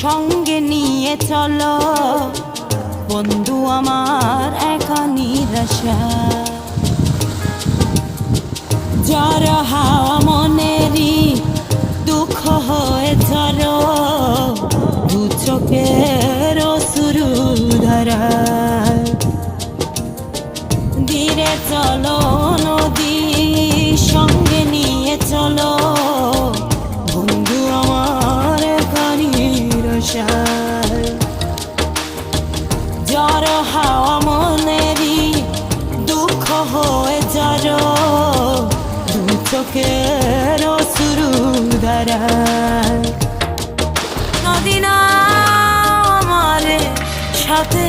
সঙ্গে নিয়ে চলো বন্ধু আমার একা নিরাশা। জ্বর হাওয়া মনেরই দুঃখ হয়ে ঝরো দু চোখের অশ্রু ধারা। ধীরে চলো নদী সঙ্গে নিয়ে চলো বন্ধু আমার একা নিরাশা। জ্বর হাওয়া মনেরই দুঃখ হয়ে ঝরো দু চোখের অশ্রু ধারা। নদী না আমার সাথে